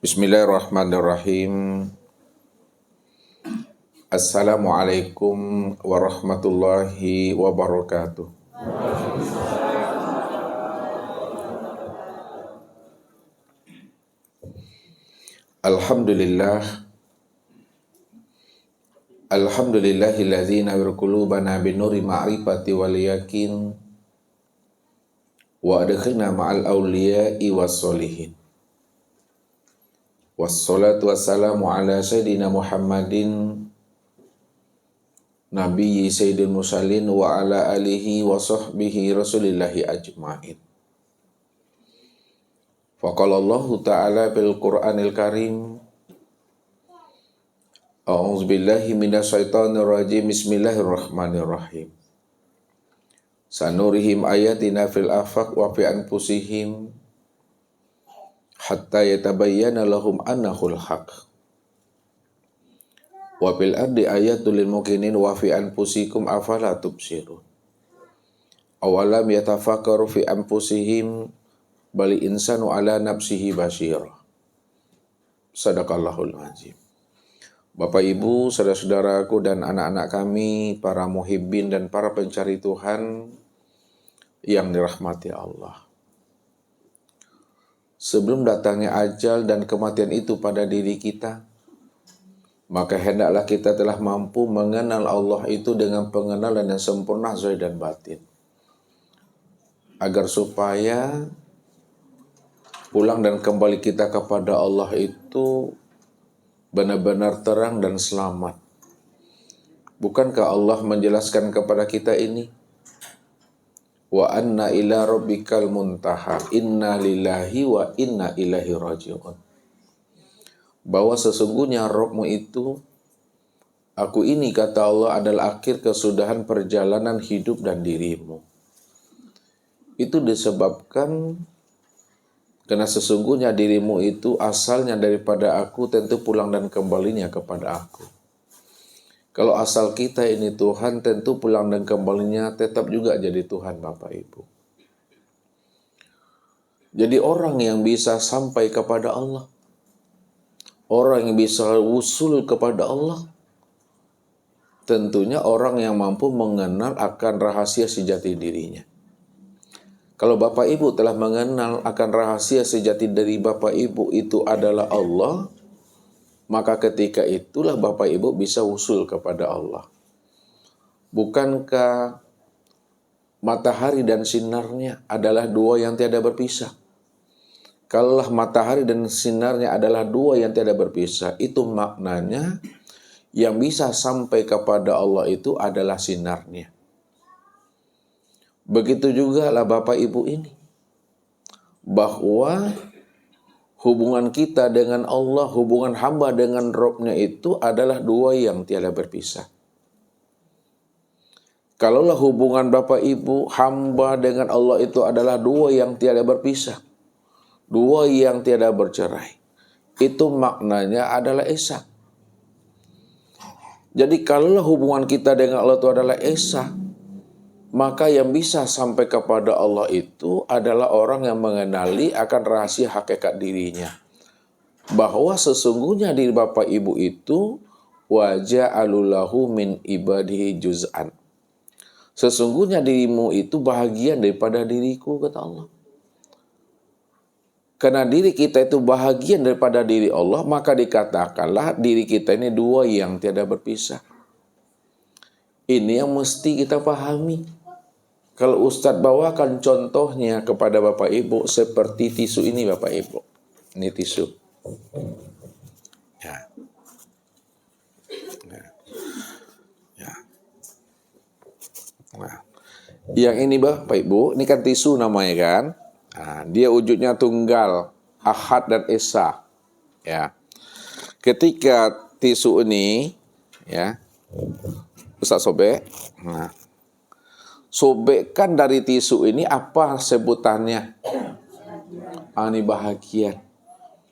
Bismillahirrahmanirrahim. Assalamualaikum warahmatullahi wabarakatuh. Alhamdulillahilladzi nawwir qulubana binuri ma'rifati wal yakin wa adkhilna ma'al awliya'i was solihin. Wassalatu wassalamu ala sayyidina Muhammadin nabiyyi sayyidil mursalin wa ala alihi wa sahbihi rasulillahi ajma'in. Faqala Allah ta'ala fil Qur'anil Karim, A'udzu billahi minasyaitonir rajim. Bismillahirrahmanirrahim. Sanurihim ayatina fil afaq wa fi anfusihim hatta yatabayyana lahum annahul haq. Wa fil ardi ayatul lil muqinin wa fi anfusikum afala tubsirun. Awalam yatafakkaru fi anfusihim bali insanu ala nafsihi basyira. Sadaqallahul azim. Bapak Ibu, saudara-saudaraku dan anak-anak kami, para muhibbin dan para pencari Tuhan yang dirahmati Allah. Sebelum datangnya ajal dan kematian itu pada diri kita, maka hendaklah kita telah mampu mengenal Allah itu dengan pengenalan yang sempurna zahir dan batin. Agar supaya pulang dan kembali kita kepada Allah itu benar-benar terang dan selamat. Bukankah Allah menjelaskan kepada kita ini? Wa anna ila rabbikal muntaha, inna lillahi wa inna ilaihi raji'un. Bahwa sesungguhnya Rabbmu itu, aku ini kata Allah adalah akhir kesudahan perjalanan hidup dan dirimu. Itu disebabkan karena sesungguhnya dirimu itu asalnya daripada aku, tentu pulang dan kembalinya kepada aku. Kalau asal kita ini Tuhan, tentu pulang dan kembalinya tetap juga jadi Tuhan Bapak Ibu. Jadi orang yang bisa sampai kepada Allah, orang yang bisa usul kepada Allah, tentunya orang yang mampu mengenal akan rahasia sejati dirinya. Kalau Bapak Ibu telah mengenal akan rahasia sejati dari Bapak Ibu itu adalah Allah, maka ketika itulah Bapak Ibu bisa usul kepada Allah. Bukankah matahari dan sinarnya adalah dua yang tiada berpisah? Kalaulah matahari dan sinarnya adalah dua yang tiada berpisah, itu maknanya yang bisa sampai kepada Allah itu adalah sinarnya. Begitu juga lah Bapak Ibu ini, bahwa hubungan kita dengan Allah, hubungan hamba dengan Rabb-nya itu adalah dua yang tiada berpisah. Kalaulah hubungan Bapak Ibu hamba dengan Allah itu adalah dua yang tiada berpisah, dua yang tiada bercerai, itu maknanya adalah esa. Jadi kalaulah hubungan kita dengan Allah itu adalah esa, maka yang bisa sampai kepada Allah itu adalah orang yang mengenali akan rahasia hakikat dirinya. Bahwa sesungguhnya diri Bapak Ibu itu waja'alulahu min ibadihi juz'an. Sesungguhnya dirimu itu bahagian daripada diriku, kata Allah. Karena diri kita itu bahagian daripada diri Allah, maka dikatakanlah diri kita ini dua yang tiada berpisah. Ini yang mesti kita pahami. Kalau Ustadz bawakan contohnya kepada Bapak Ibu seperti tisu ini Bapak Ibu. Ini tisu. Ya. Ya. Nah. Yang ini Bapak Ibu, ini kan tisu namanya kan. Nah, dia wujudnya tunggal, ahad dan esa. Ya. Ketika tisu ini, ya, Ustadz sobek. Nah. Sobekkan dari tisu ini apa sebutannya? Ini bahagian.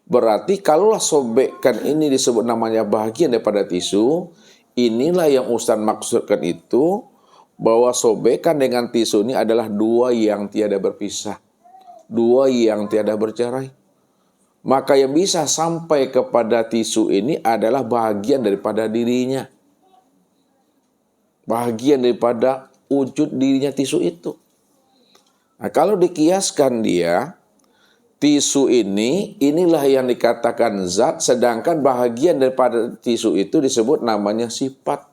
Berarti kalaulah sobekkan ini disebut namanya bahagian daripada tisu, inilah yang Ustaz maksudkan itu, bahwa sobekkan dengan tisu ini adalah dua yang tiada berpisah, dua yang tiada bercerai. Maka yang bisa sampai kepada tisu ini adalah bahagian daripada dirinya. Bahagian daripada wujud dirinya tisu itu. Nah, kalau dikiaskan dia, tisu inilah yang dikatakan zat, sedangkan bahagian daripada tisu itu disebut namanya sifat.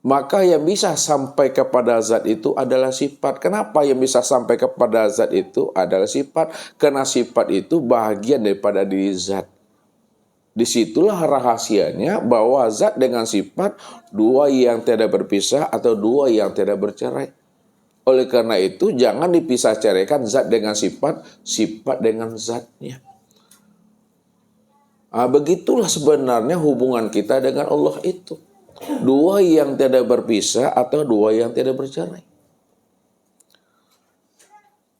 Maka yang bisa sampai kepada zat itu adalah sifat. Kenapa yang bisa sampai kepada zat itu adalah sifat? Karena sifat itu bahagian daripada diri zat. Disitulah rahasianya bahwa zat dengan sifat dua yang tidak berpisah atau dua yang tidak bercerai. Oleh karena itu jangan dipisah ceraikan zat dengan sifat, sifat dengan zatnya. Begitulah sebenarnya hubungan kita dengan Allah itu. Dua yang tidak berpisah atau dua yang tidak bercerai.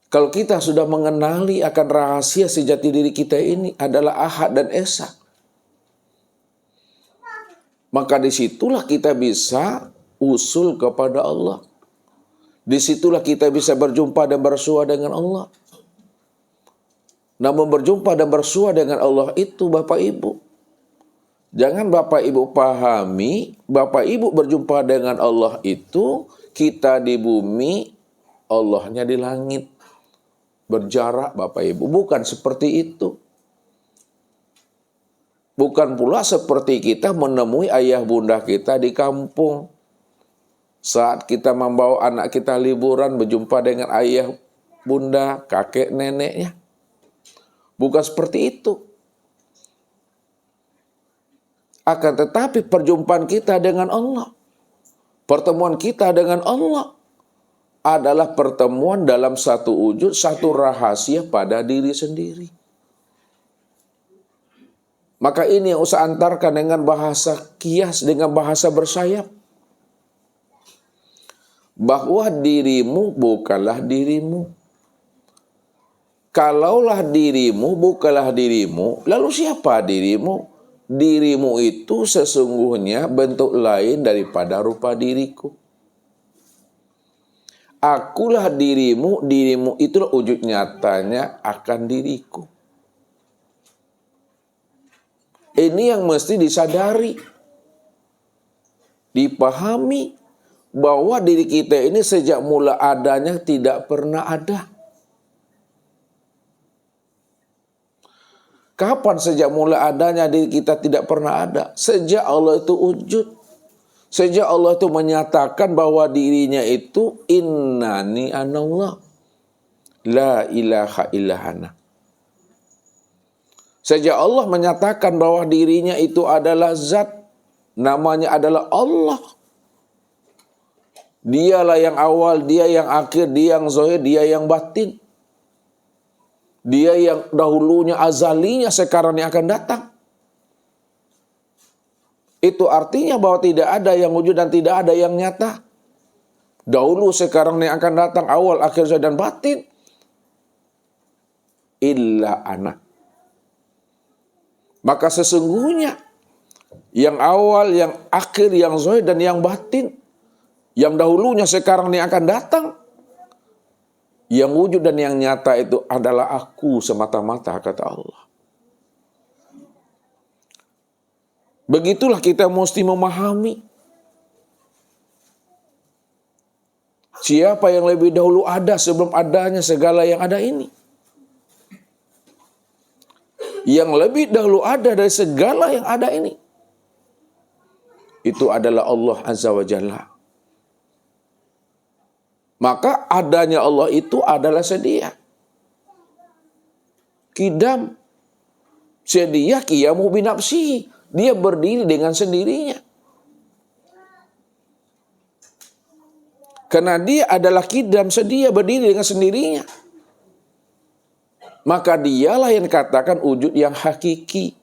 Kalau kita sudah mengenali akan rahasia sejati diri kita ini adalah Ahad dan Esa, maka disitulah kita bisa usul kepada Allah. Disitulah kita bisa berjumpa dan bersua dengan Allah. Namun berjumpa dan bersua dengan Allah itu Bapak Ibu, jangan Bapak Ibu pahami, Bapak Ibu berjumpa dengan Allah itu kita di bumi, Allahnya di langit. Berjarak Bapak Ibu, bukan seperti itu. Bukan pula seperti kita menemui ayah bunda kita di kampung. Saat kita membawa anak kita liburan berjumpa dengan ayah bunda, kakek neneknya. Bukan seperti itu. Akan tetapi perjumpaan kita dengan Allah, pertemuan kita dengan Allah adalah pertemuan dalam satu wujud, satu rahasia pada diri sendiri. Maka ini yang usah antarkan dengan bahasa kias, dengan bahasa bersayap. Bahwa dirimu bukanlah dirimu. Kalaulah dirimu bukanlah dirimu, lalu siapa dirimu? Dirimu itu sesungguhnya bentuk lain daripada rupa diriku. Akulah dirimu, dirimu itulah wujud nyatanya akan diriku. Ini yang mesti disadari, dipahami, bahwa diri kita ini sejak mula adanya tidak pernah ada. Kapan sejak mula adanya diri kita tidak pernah ada? Sejak Allah itu wujud. Sejak Allah itu menyatakan bahwa dirinya itu innani anallah. La ilaha illa ana. Sejak Allah menyatakan bahwa dirinya itu adalah zat. Namanya adalah Allah. Dialah yang awal, dia yang akhir, dia yang zahir, dia yang batin. Dia yang dahulunya, azalinya, sekarang yang akan datang. Itu artinya bahwa tidak ada yang wujud dan tidak ada yang nyata. Dahulu, sekarang yang akan datang, awal, akhir, zahir, dan batin. Illa ana. Maka sesungguhnya yang awal, yang akhir, yang zahir, dan yang batin, yang dahulunya, sekarang yang akan datang, yang wujud dan yang nyata itu adalah aku semata-mata, kata Allah. Begitulah kita mesti memahami. Siapa yang lebih dahulu ada sebelum adanya segala yang ada ini. Yang lebih dahulu ada dari segala yang ada ini. Itu adalah Allah Azza wa Jalla. Maka adanya Allah itu adalah sedia. Qidam. Sedia qiyamu binafsihi. Dia berdiri dengan sendirinya. Karena dia adalah qidam, sedia berdiri dengan sendirinya. Maka dialah yang dikatakan wujud yang hakiki.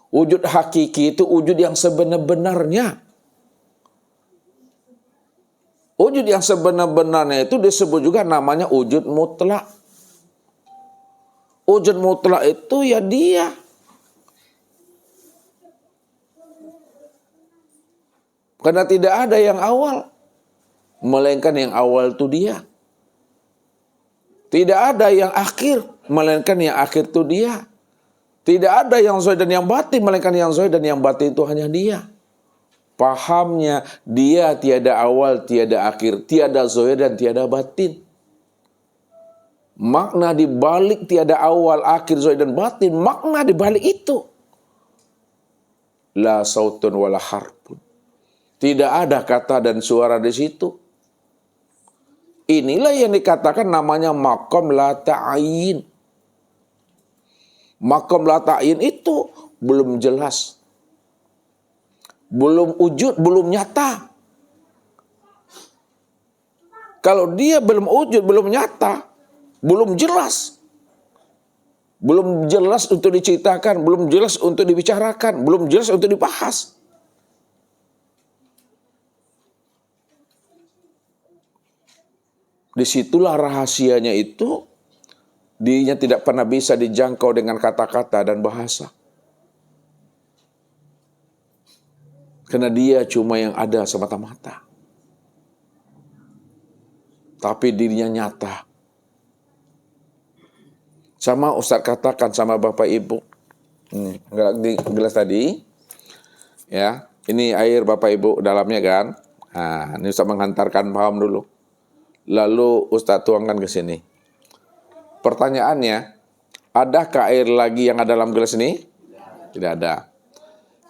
Wujud hakiki itu wujud yang sebenar-benarnya. Wujud yang sebenar-benarnya itu disebut juga namanya wujud mutlak. Wujud mutlak itu ya dia. Karena tidak ada yang awal, melainkan yang awal itu dia. Tidak ada yang akhir, melainkan yang akhir itu dia. Tidak ada yang zahir dan yang batin, melainkan yang zahir dan yang batin itu hanya dia. Pahamnya, dia tiada awal, tiada akhir, tiada zahir dan tiada batin. Makna di balik tiada awal, akhir, zahir dan batin, makna di balik itu. La sautun wala harpun. Tidak ada kata dan suara di situ. Inilah yang dikatakan namanya maqam la ta'ayin. Maqam la ta'ayin itu belum jelas. Belum wujud, belum nyata. Kalau dia belum wujud, belum nyata, belum jelas. Belum jelas untuk diceritakan, belum jelas untuk dibicarakan, belum jelas untuk dibahas. Disitulah rahasianya itu, dirinya tidak pernah bisa dijangkau dengan kata-kata dan bahasa. Karena dia cuma yang ada semata-mata. Tapi dirinya nyata. Sama Ustaz katakan sama Bapak Ibu. Di gelas tadi. Ya, ini air Bapak Ibu dalamnya kan. Nah, ini Ustaz menghantarkan paham dulu. Lalu Ustaz tuangkan ke sini. Pertanyaannya, adakah air lagi yang ada dalam gelas ini? Tidak ada.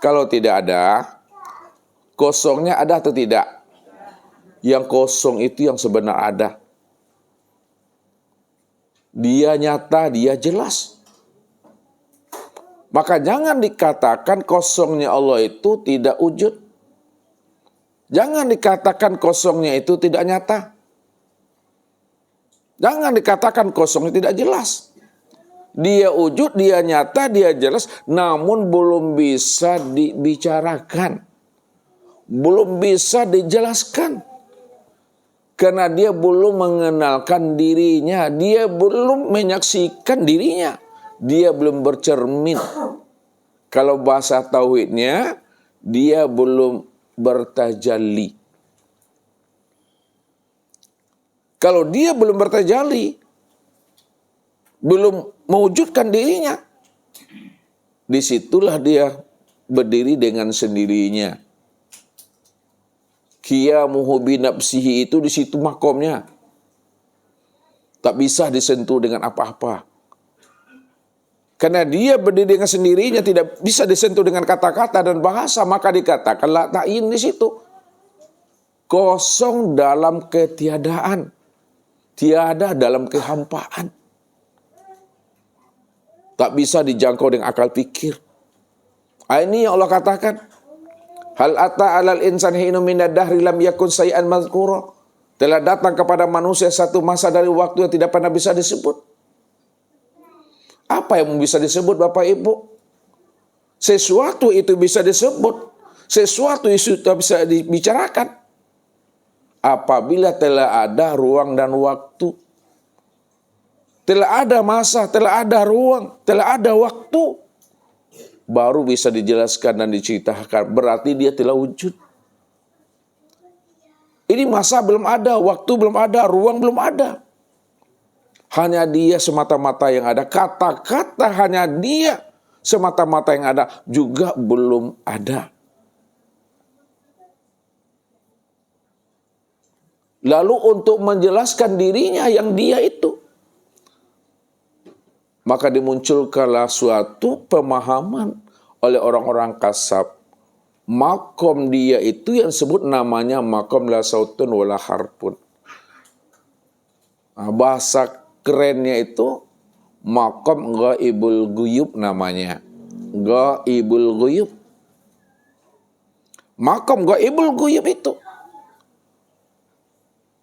Kalau tidak ada, kosongnya ada atau tidak? Yang kosong itu yang sebenar ada. Dia nyata, dia jelas. Maka jangan dikatakan kosongnya Allah itu tidak wujud. Jangan dikatakan kosongnya itu tidak nyata. Jangan dikatakan kosongnya tidak jelas. Dia wujud, dia nyata, dia jelas, namun belum bisa dibicarakan. Belum bisa dijelaskan. Karena dia belum mengenalkan dirinya, dia belum menyaksikan dirinya. Dia belum bercermin. Kalau bahasa tauhidnya, dia belum bertajalli. Kalau dia belum bertajalli, belum mewujudkan dirinya, disitulah dia berdiri dengan sendirinya. Qiyamuhu binafsihi itu di situ makomnya. Tak bisa disentuh dengan apa-apa. Karena dia berdiri dengan sendirinya, tidak bisa disentuh dengan kata-kata dan bahasa, maka dikatakan la ta'in di situ. Kosong dalam ketiadaan. Tiada dalam kehampaan. Tak bisa dijangkau dengan akal pikir. Ini yang Allah katakan. Hal ata alal insan hinu minad dahri lam yakun say'an mazkura. Telah datang kepada manusia satu masa dari waktu yang tidak pernah bisa disebut. Apa yang bisa disebut Bapak Ibu? Sesuatu itu bisa disebut. Sesuatu itu bisa dibicarakan. Apabila telah ada ruang dan waktu. Telah ada masa, telah ada ruang, telah ada waktu. Baru bisa dijelaskan dan diceritakan. Berarti dia telah wujud. Ini masa belum ada, waktu belum ada, ruang belum ada. Hanya dia semata-mata yang ada. Kata-kata hanya dia semata-mata yang ada juga belum ada. Lalu untuk menjelaskan dirinya yang dia itu, maka dimunculkanlah suatu pemahaman oleh orang-orang kasab. Makom dia itu yang disebut namanya makom la sautun wala harpun. Nah, bahasa kerennya itu makom ghaibul ghuyub namanya. Ghaibul ghuyub. Makom ghaibul ghuyub itu.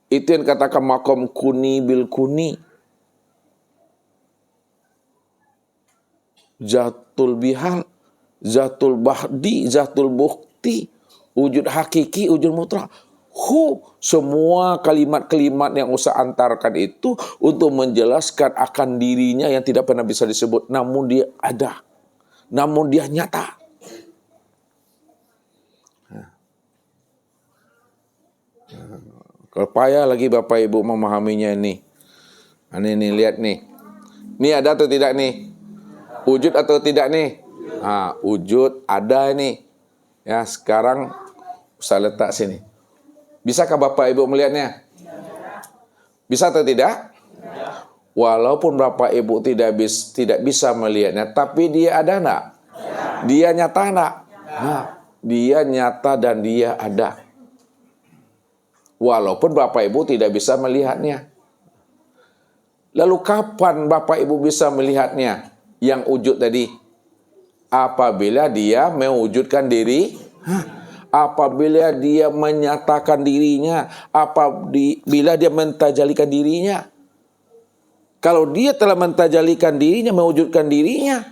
Itu yang katakan makom kuni bil kuni. Zatul bihal, zatul bahdi, zatul bukti, wujud hakiki, wujud mutlak. Semua kalimat-kalimat yang usah antarkan itu untuk menjelaskan akan dirinya yang tidak pernah bisa disebut. Namun dia ada. Namun dia nyata. Kalau payah lagi Bapak Ibu memahaminya ini. Nih, lihat nih. Ini ada atau tidak nih? Wujud atau tidak nih? Wujud ada nih. Ya, sekarang saya letak sini. Bisakah Bapak Ibu melihatnya? Bisa atau tidak? Walaupun Bapak Ibu tidak bisa melihatnya, tapi dia ada enggak? Dia nyata enggak? Dia nyata dan dia ada. Walaupun Bapak Ibu tidak bisa melihatnya. Lalu kapan Bapak Ibu bisa melihatnya? Yang wujud tadi. Apabila dia mewujudkan diri. Apabila dia menyatakan dirinya. Apabila dia mentajalikan dirinya. Kalau dia telah mentajalikan dirinya, mewujudkan dirinya,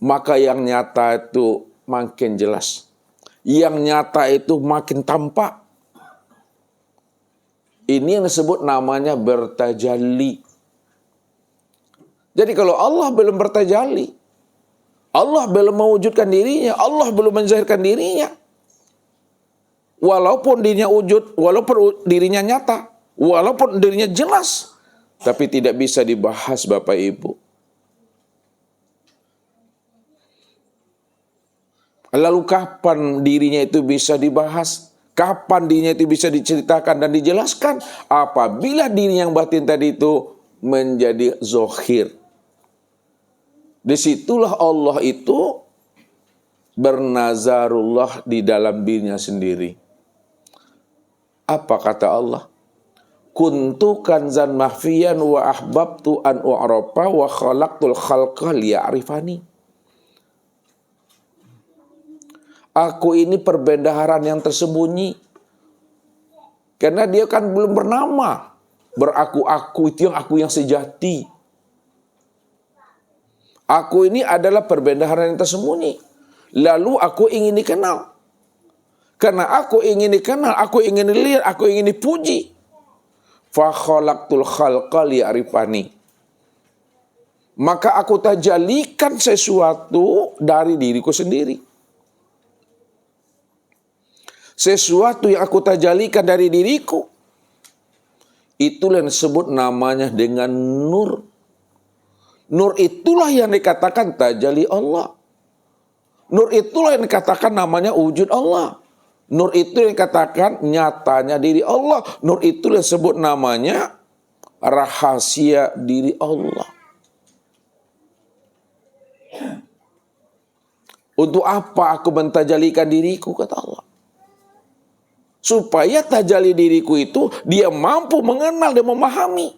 maka yang nyata itu makin jelas. Yang nyata itu makin tampak. Ini yang disebut namanya bertajalli. Jadi kalau Allah belum bertajalli, Allah belum mewujudkan dirinya, Allah belum menzahirkan dirinya, walaupun dirinya wujud, walaupun dirinya nyata, walaupun dirinya jelas, tapi tidak bisa dibahas Bapak Ibu. Lalu kapan dirinya itu bisa dibahas? Kapan dirinya itu bisa diceritakan dan dijelaskan? Apabila diri yang batin tadi itu menjadi zohir. Disitulah Allah itu bernazarullah di dalam dirinya sendiri. Apa kata Allah? Kuntu kanzan mahfiyan wa ahbabtu an u'rafa wa khalaqtul khalqa liya'rifani. Aku ini perbendaharaan yang tersembunyi. Karena dia kan belum bernama. Beraku-aku, itu yang aku yang sejati. Aku ini adalah perbendaharaan yang tersembunyi. Lalu aku ingin dikenal. Karena aku ingin dikenal, aku ingin dilihat, aku ingin dipuji. Fa khalaqtul khalqa liya'rifani. Maka aku tajalikan sesuatu dari diriku sendiri. Sesuatu yang aku tajalikan dari diriku. Itulah yang disebut namanya dengan nur. Nur itulah yang dikatakan tajalli Allah. Nur itulah yang dikatakan namanya wujud Allah. Nur itu yang dikatakan nyatanya diri Allah. Nur itu yang disebut namanya rahasia diri Allah. Untuk apa aku mentajalikan diriku, kata Allah? Supaya tajali diriku itu dia mampu mengenal dan memahami.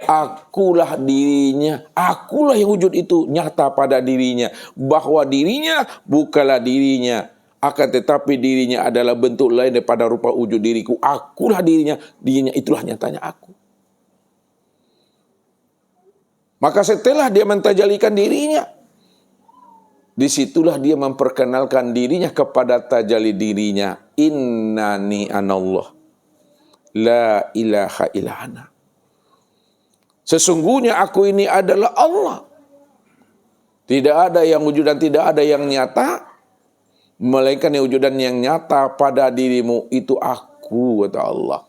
Akulah dirinya, akulah yang wujud itu nyata pada dirinya. Bahwa dirinya bukanlah dirinya. Akan tetapi dirinya adalah bentuk lain daripada rupa wujud diriku. Akulah dirinya, dirinya itulah nyatanya aku. Maka setelah dia mentajalikan dirinya, disitulah dia memperkenalkan dirinya kepada tajalli dirinya. Innani anallah. La ilaha illa ana. Sesungguhnya aku ini adalah Allah. Tidak ada yang wujud dan tidak ada yang nyata. Melainkan yang wujud dan yang nyata pada dirimu itu aku, kata Allah.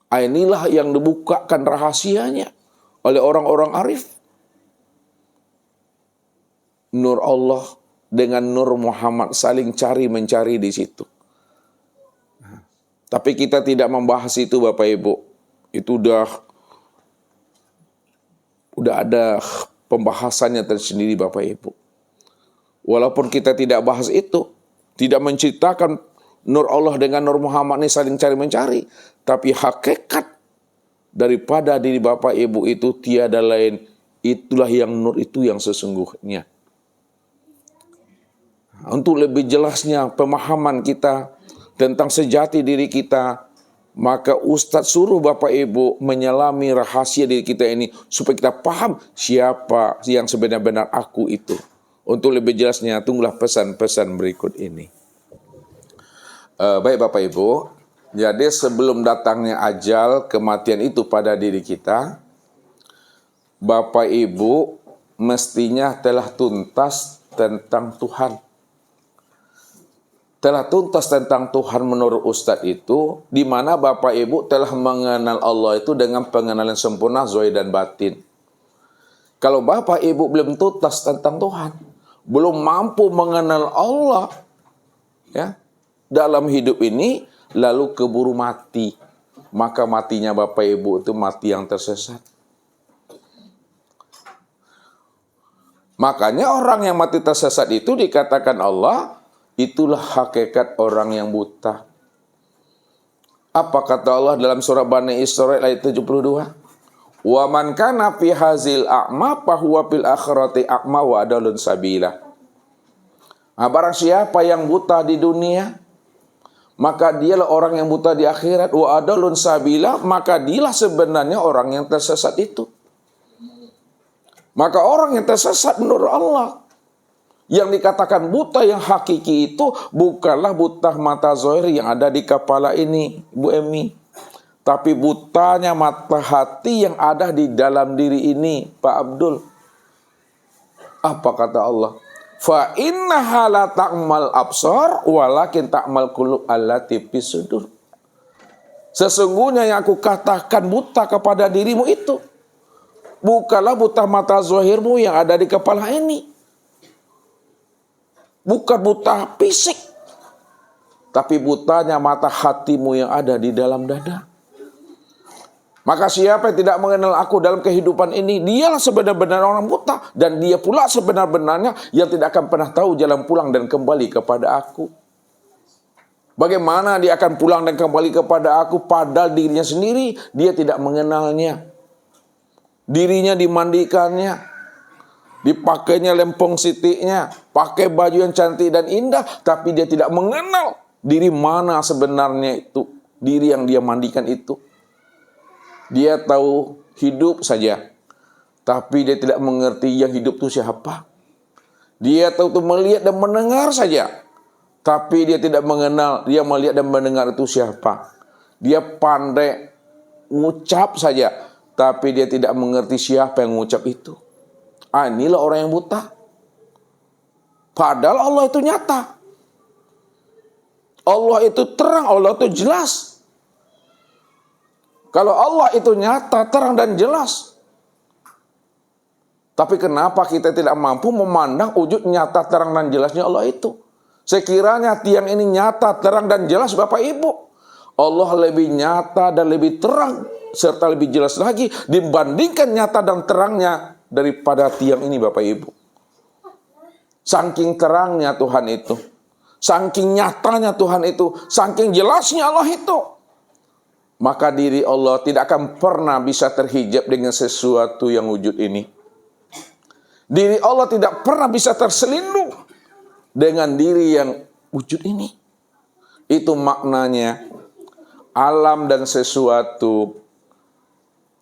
Inilah yang dibukakan rahasianya oleh orang-orang arif. Nur Allah dengan Nur Muhammad saling cari-mencari di situ. Tapi kita tidak membahas itu Bapak Ibu. Itu udah ada pembahasannya tersendiri Bapak Ibu. Walaupun kita tidak bahas itu, tidak menceritakan Nur Allah dengan Nur Muhammad ini saling cari-mencari, tapi hakikat daripada diri Bapak Ibu itu tiada lain, itulah yang Nur itu yang sesungguhnya. Untuk lebih jelasnya pemahaman kita tentang sejati diri kita, maka Ustadz suruh Bapak Ibu menyelami rahasia diri kita ini supaya kita paham siapa yang sebenar-benar aku itu. Untuk lebih jelasnya, tunggulah pesan-pesan berikut ini. Baik Bapak Ibu, jadi sebelum datangnya ajal, kematian itu pada diri kita, Bapak Ibu mestinya telah tuntas tentang Tuhan. telah tuntas tentang Tuhan menurut Ustadz itu, di mana Bapak Ibu telah mengenal Allah itu dengan pengenalan sempurna zahir dan batin. Kalau Bapak Ibu belum tuntas tentang Tuhan, belum mampu mengenal Allah, ya, dalam hidup ini, lalu keburu mati, maka matinya Bapak Ibu itu mati yang tersesat. Makanya orang yang mati tersesat itu dikatakan Allah, itulah hakikat orang yang buta. Apa kata Allah dalam surah Bani Israil ayat 72? Wa man kana fi hazil a'ma fa huwa fil akhirati a'ma wa adalun sabila. Nah, barang siapa yang buta di dunia, maka dialah orang yang buta di akhirat. Wa adalun sabila, maka dialah sebenarnya orang yang tersesat itu. Maka orang yang tersesat menurut Allah, yang dikatakan buta yang hakiki itu bukanlah buta mata zahir yang ada di kepala ini, Bu Emi. Tapi butanya mata hati yang ada di dalam diri ini, Pak Abdul. Apa kata Allah? Fa innaha la ta'mal absar walakin ta'mal qulub allati fis sudur. Sesungguhnya yang aku katakan buta kepada dirimu itu bukanlah buta mata zahirmu yang ada di kepala ini. Bukan buta fisik, tapi butanya mata hatimu yang ada di dalam dada. Maka siapa yang tidak mengenal aku dalam kehidupan ini, dialah sebenar-benarnya orang buta. Dan dia pula sebenar-benarnya yang tidak akan pernah tahu jalan pulang dan kembali kepada aku. Bagaimana dia akan pulang dan kembali kepada aku, padahal dirinya sendiri dia tidak mengenalnya. Dirinya dimandikannya, dipakainya lempong sitiknya, pakai baju yang cantik dan indah, tapi dia tidak mengenal diri mana sebenarnya itu, diri yang dia mandikan itu. Dia tahu hidup saja, tapi dia tidak mengerti yang hidup itu siapa. Dia tahu itu melihat dan mendengar saja, tapi dia tidak mengenal dia melihat dan mendengar itu siapa. Dia pandai ngucap saja, tapi dia tidak mengerti siapa yang mengucap itu. Inilah orang yang buta. Padahal Allah itu nyata. Allah itu terang, Allah itu jelas. Kalau Allah itu nyata, terang dan jelas. Tapi kenapa kita tidak mampu memandang wujud nyata, terang dan jelasnya Allah itu? Sekiranya tiang ini nyata, terang dan jelas Bapak Ibu, Allah lebih nyata dan lebih terang serta lebih jelas lagi dibandingkan nyata dan terangnya daripada tiang ini Bapak Ibu. Saking terangnya Tuhan itu, saking nyatanya Tuhan itu, saking jelasnya Allah itu, maka diri Allah tidak akan pernah bisa terhijab dengan sesuatu yang wujud ini. Diri Allah tidak pernah bisa terselindung dengan diri yang wujud ini. Itu maknanya alam dan sesuatu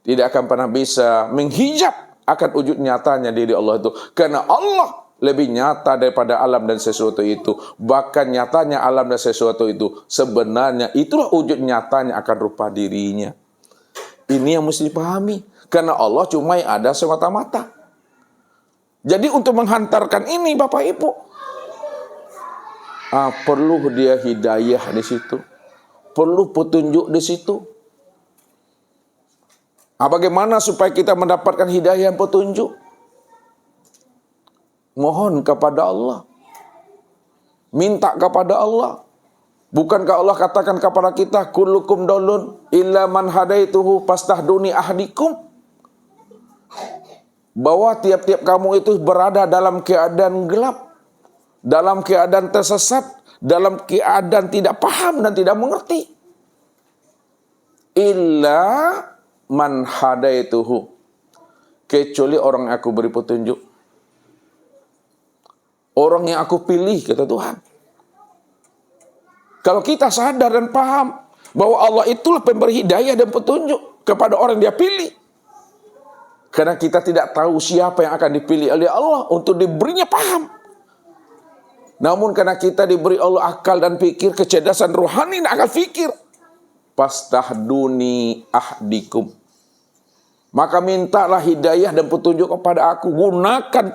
tidak akan pernah bisa menghijab akan wujud nyatanya diri Allah itu. Karena Allah lebih nyata daripada alam dan sesuatu itu. Bahkan nyatanya alam dan sesuatu itu sebenarnya itulah wujud nyatanya akan rupa dirinya. Ini yang mesti dipahami. Karena Allah cuma yang ada semata-mata. Jadi untuk menghantarkan ini Bapak Ibu, perlu dia hidayah di situ. Perlu petunjuk di situ. Bagaimana supaya kita mendapatkan hidayah dan petunjuk? Mohon kepada Allah. Minta kepada Allah. Bukankah Allah katakan kepada kita, kullukum dalun illa man hadaituhu fastahduni ahdikum? Bahwa tiap-tiap kamu itu berada dalam keadaan gelap, dalam keadaan tersesat, dalam keadaan tidak paham dan tidak mengerti. Illa man hadaituhu, kecuali orang yang aku beri petunjuk, orang yang aku pilih, kata Tuhan. Kalau kita sadar dan paham bahwa Allah itulah pemberi hidayah dan petunjuk kepada orang yang dia pilih, karena kita tidak tahu siapa yang akan dipilih oleh Allah untuk diberinya paham. Namun karena kita diberi Allah akal dan pikir, kecerdasan rohani dan akal fikir, fastahduni ahdikum, maka mintalah hidayah dan petunjuk kepada aku. Gunakan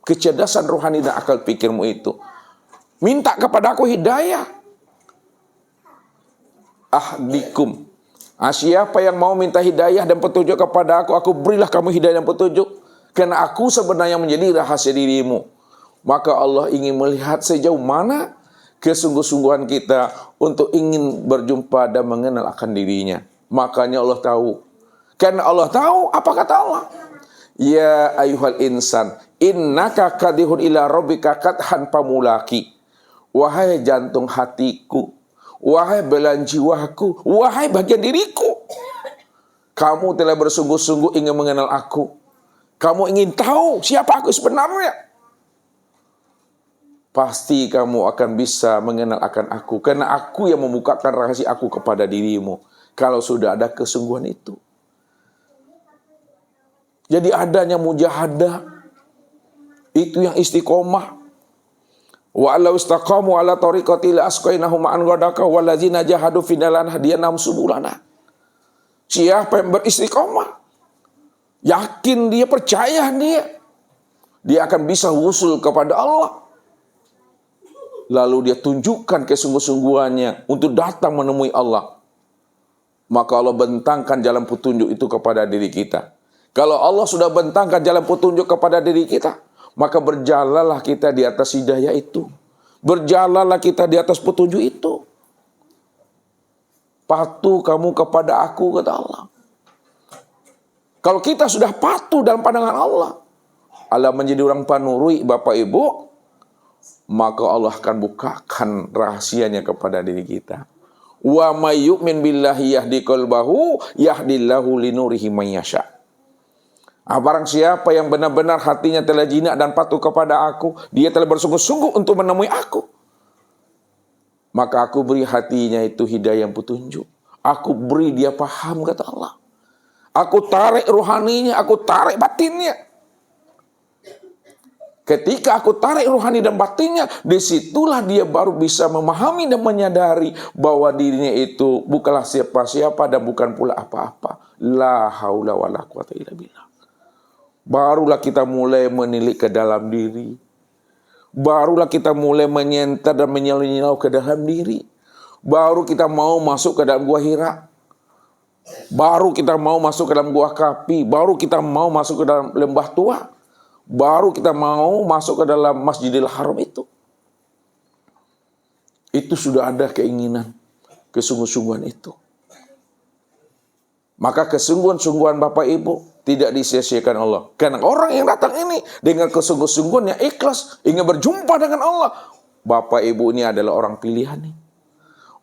kecerdasan rohani dan akal pikirmu itu. Minta kepada aku hidayah. Ahdikum. Siapa yang mau minta hidayah dan petunjuk kepada aku berilah kamu hidayah dan petunjuk. Karena aku sebenarnya menjadi rahasia dirimu. Maka Allah ingin melihat sejauh mana kesungguh-sungguhan kita untuk ingin berjumpa dan mengenal akan dirinya. Makanya Allah tahu. Karena Allah tahu, apa kata Allah? Ya ayuhal insan, innaka kadihun ila rabbika kadhan pamulaki. Wahai jantung hatiku, wahai belahan jiwaku, wahai bagian diriku. Kamu telah bersungguh-sungguh ingin mengenal aku. Kamu ingin tahu siapa aku sebenarnya. Pasti kamu akan bisa mengenal akan aku. Karena aku yang membukakan rahasia aku kepada dirimu. Kalau sudah ada kesungguhan itu. Jadi adanya mujahadah. Itu yang istiqomah. Wa allau istaqamu ala tariqati la asqainahum ma'an ghadaka wallazina jahadu fina lanahdiyannahum subulana. Siapa yang beristiqomah, yakin dia, percaya dia akan bisa wusul kepada Allah. Lalu dia tunjukkan kesungguh-sungguhannya untuk datang menemui Allah. Maka Allah bentangkan jalan petunjuk itu kepada diri kita. Kalau Allah sudah bentangkan jalan petunjuk kepada diri kita, maka berjalanlah kita di atas hidayah itu. Berjalanlah kita di atas petunjuk itu. Patuh kamu kepada aku, kata Allah. Kalau kita sudah patuh dalam pandangan Allah, Allah menjadi orang panurui, Bapak Ibu, maka Allah akan bukakan rahasianya kepada diri kita. Wa may yu'min billahi yahdi qalbahu yahdillahu linurihi may yasha. Barang siapa yang benar-benar hatinya telah jinak dan patuh kepada aku, dia telah bersungguh-sungguh untuk menemui aku. Maka aku beri hatinya itu hidayah yang petunjuk. Aku beri dia paham, kata Allah. Aku tarik rohaninya, aku tarik batinnya. Ketika aku tarik rohani dan batinnya, disitulah dia baru bisa memahami dan menyadari bahwa dirinya itu bukanlah siapa-siapa dan bukan pula apa-apa. La haula wa la quwata illa billah. Barulah kita mulai menilik ke dalam diri. Barulah kita mulai menyentar dan menyelinap ke dalam diri. Baru kita mau masuk ke dalam gua Hira. Baru kita mau masuk ke dalam gua Kapi. Baru kita mau masuk ke dalam lembah tua. Baru kita mau masuk ke dalam Masjidil Haram itu. Itu sudah ada keinginan, kesungguh-sungguhan itu. Maka kesungguhan-sungguhan Bapak Ibu tidak disia-siakan Allah. Karena orang yang datang ini dengan kesungguh-sungguhan yang ikhlas ingin berjumpa dengan Allah. Bapak Ibu ini adalah orang pilihan nih.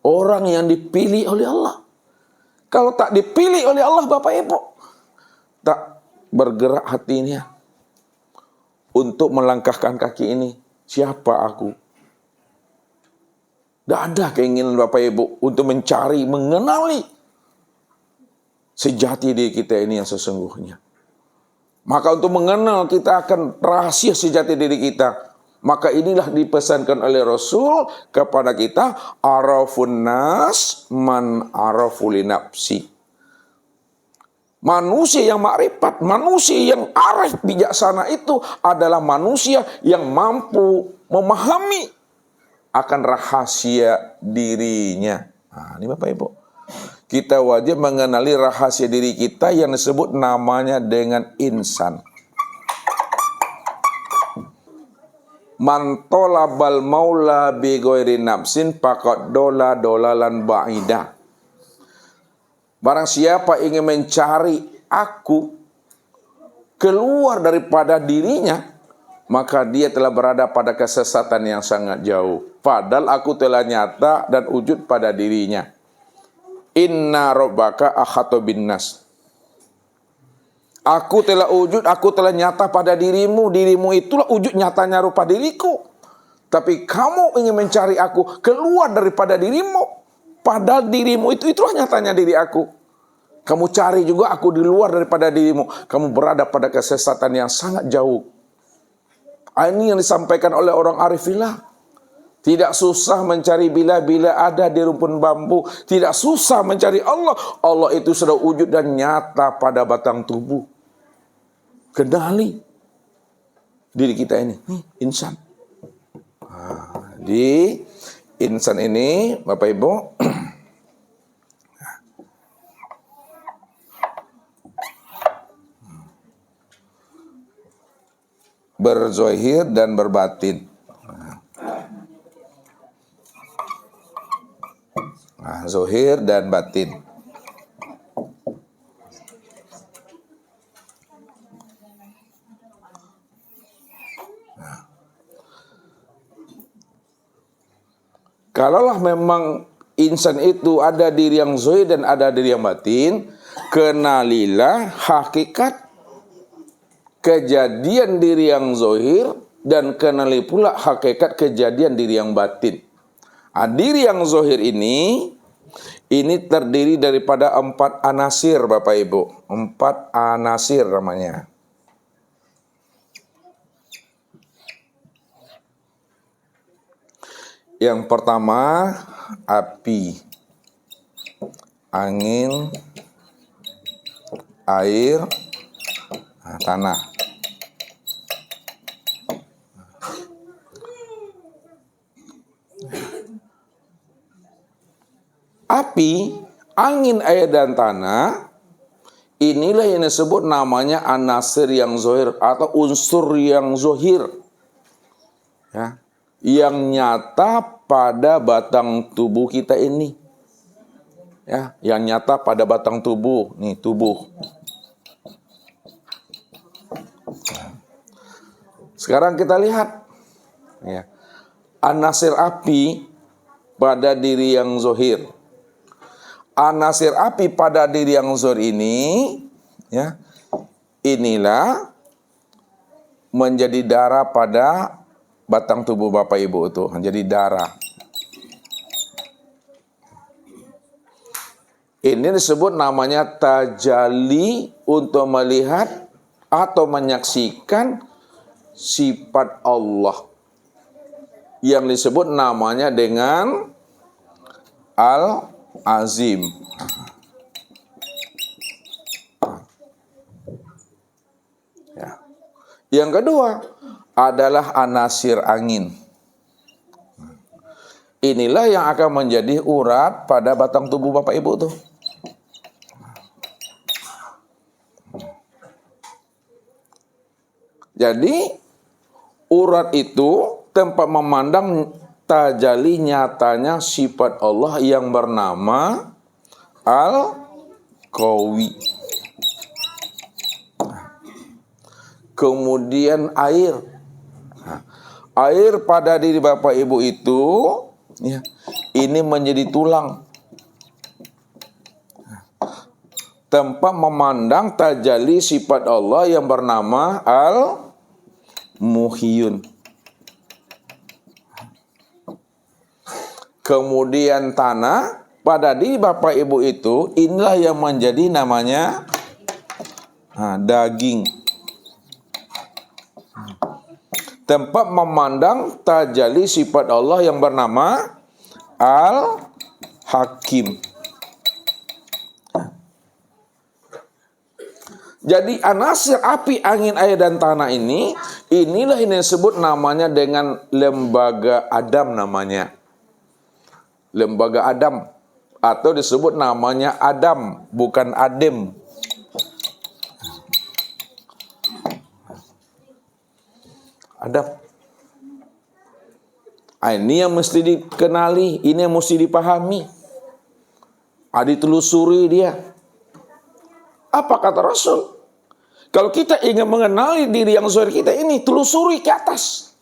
Orang yang dipilih oleh Allah. Kalau tak dipilih oleh Allah Bapak Ibu, tak bergerak hatinya untuk melangkahkan kaki ini. Siapa aku? Tidak ada keinginan Bapak Ibu untuk mencari, mengenali sejati diri kita ini yang sesungguhnya. Maka untuk mengenal kita akan rahasia sejati diri kita. Maka inilah dipesankan oleh Rasul kepada kita. Arafun nas man arafu li nafsi. Manusia yang makrifat, manusia yang arif bijaksana itu adalah manusia yang mampu memahami akan rahasia dirinya. Nah, ini Bapak Ibu. Kita wajib mengenali rahasia diri kita yang disebut namanya dengan insan. Man tolabal maula bi ghairi nafsin faqad dola dolalan ba'ida. Barang siapa ingin mencari aku keluar daripada dirinya, maka dia telah berada pada kesesatan yang sangat jauh. Padahal aku telah nyata dan wujud pada dirinya. Inna rabbaka akhata bin nas. Aku telah wujud, aku telah nyata pada dirimu. Dirimu itulah wujud nyatanya rupa diriku. Tapi kamu ingin mencari aku keluar daripada dirimu. Padahal dirimu itulah nyatanya diri aku. Kamu cari juga aku di luar daripada dirimu. Kamu berada pada kesesatan yang sangat jauh. Ini yang disampaikan oleh orang arifillah. Tidak susah mencari bila-bila ada di rumpun bambu. Tidak susah mencari Allah. Allah itu sudah wujud dan nyata pada batang tubuh. Kenali diri kita ini. Insan. Jadi insan ini Bapak Ibu berzohir dan berbatin. Nah, zohir dan batin. Kalaulah memang insan itu ada diri yang zohir dan ada diri yang batin, kenalilah hakikat kejadian diri yang zohir dan kenali pula hakikat kejadian diri yang batin. Diri yang zohir ini terdiri daripada 4 anasir Bapak Ibu. 4 anasir namanya. Yang pertama, api, angin, air, tanah. Api, angin, air, dan tanah, inilah yang disebut namanya anasir yang zohir atau unsur yang zohir. Ya. Yang nyata pada batang tubuh kita ini. Ya, yang nyata pada batang tubuh, nih tubuh. Sekarang kita lihat ya. Anasir api pada diri yang zohir. Anasir api pada diri yang zohir ini ya, inilah menjadi darah pada batang tubuh Bapak Ibu itu, jadi darah. Ini disebut namanya tajalli untuk melihat atau menyaksikan sifat Allah. Yang disebut namanya dengan Al-Azim. Ya. Yang kedua adalah anasir angin. Inilah yang akan menjadi urat pada batang tubuh Bapak Ibu tuh. Jadi urat itu tempat memandang tajalli nyatanya sifat Allah yang bernama Al-Qawi. Kemudian air. Air pada diri Bapak Ibu itu ya, ini menjadi tulang. Tempat memandang tajalli sifat Allah yang bernama Al-Muhyun. Kemudian tanah pada diri Bapak Ibu itu inilah yang menjadi namanya daging. Tempat memandang tajalli sifat Allah yang bernama Al-Hakim. Jadi anasir api, angin, air, dan tanah inilah yang disebut namanya dengan lembaga Adam namanya. Lembaga Adam. Atau disebut namanya Adam, bukan Adem. Adam. Ini yang mesti dikenali, ini yang mesti dipahami. Ditelusuri dia. Apa kata Rasul? Kalau kita ingin mengenali diri yang zahir kita ini, telusuri ke atas.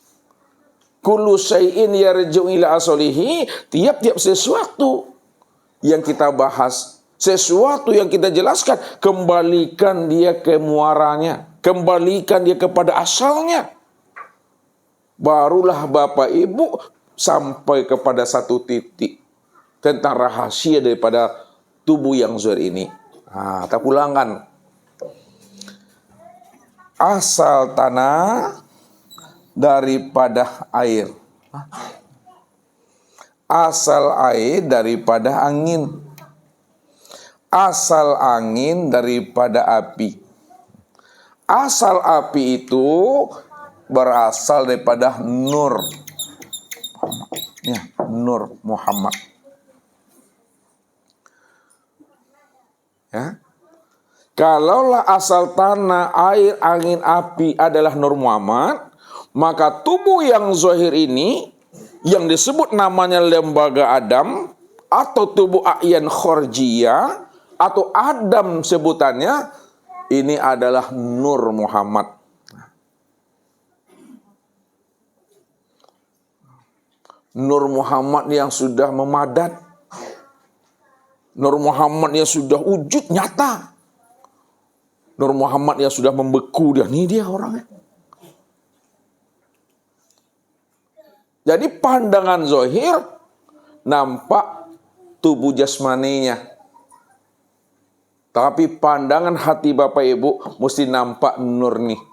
Kullu syai'in yarji'u ila aslihi, tiap-tiap sesuatu yang kita bahas, sesuatu yang kita jelaskan, kembalikan dia ke muaranya, kembalikan dia kepada asalnya. Barulah Bapak Ibu sampai kepada satu titik tentang rahasia daripada tubuh yang zahir ini. Kita pulangkan. Asal tanah daripada air. Asal air daripada angin. Asal angin daripada api. Asal api itu berasal daripada nur. Ya, Nur Muhammad. Ya. Kalaulah asal tanah, air, angin, api adalah Nur Muhammad, maka tubuh yang zahir ini yang disebut namanya lembaga Adam atau tubuh A'yan Khorjiyah atau Adam sebutannya, ini adalah Nur Muhammad. Nur Muhammad yang sudah memadat, Nur Muhammad yang sudah wujud nyata, Nur Muhammad yang sudah membeku dia. Ini dia orangnya. Jadi pandangan zahir nampak tubuh jasmaninya. Tapi pandangan hati Bapak Ibu mesti nampak nur nih.